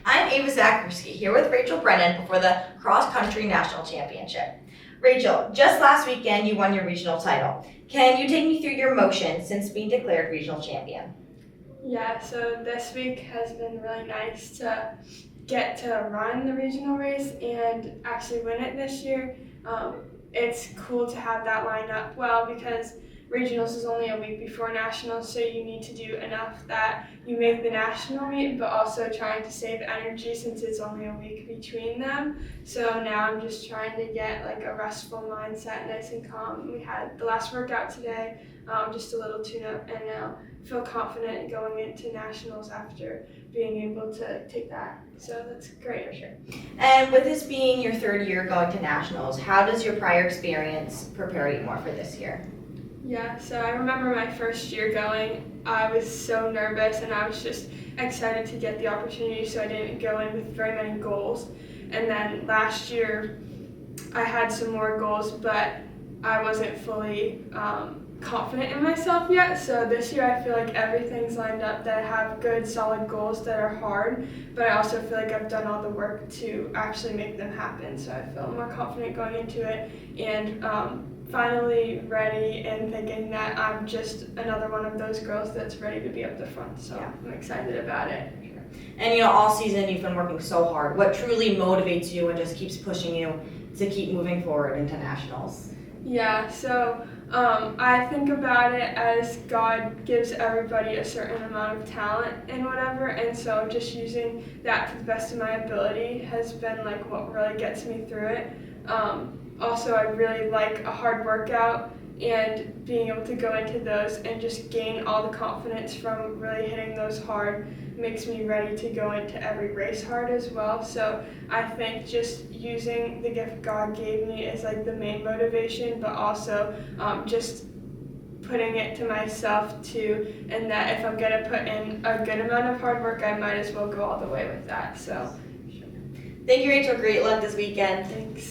I'm Ava Zacharsky here with Rachel Brennan before the Cross Country National Championship. Rachel, just last weekend you won your regional title. Can you take me through your emotions since being declared regional champion? Yeah, so this week has been really nice to get to run the regional race and actually win it this year. It's cool to have that line up well because regionals is only a week before nationals, so you need to do enough that you make the national meet, but also trying to save energy since it's only a week between them. So now I'm just trying to get like a restful mindset, nice and calm. We had the last workout today, just a little tune-up, and now feel confident going into nationals after being able to take that. So that's great. For sure. And with this being your third year going to nationals, how does your prior experience prepare you more for this year? Yeah, so I remember my first year going, I was so nervous and I was just excited to get the opportunity, so I didn't go in with very many goals. And then last year, I had some more goals, but I wasn't fully confident in myself yet. So this year I feel like everything's lined up, that I have good solid goals that are hard, but I also feel like I've done all the work to actually make them happen. So I feel more confident going into it and finally ready and thinking that I'm just another one of those girls that's ready to be up the front. So yeah. I'm excited about it. And all season you've been working so hard. What truly motivates you and just keeps pushing you to keep moving forward into nationals? Yeah, so I think about it as God gives everybody a certain amount of talent and whatever, and so just using that to the best of my ability has been like what really gets me through it. Also, I really like a hard workout, and being able to go into those and just gain all the confidence from really hitting those hard makes me ready to go into every race hard as well. So I think just using the gift God gave me is like the main motivation, but also just putting it to myself too, and that if I'm gonna put in a good amount of hard work, I might as well go all the way with that. So Thank you, Rachel. Great luck this weekend. thanks.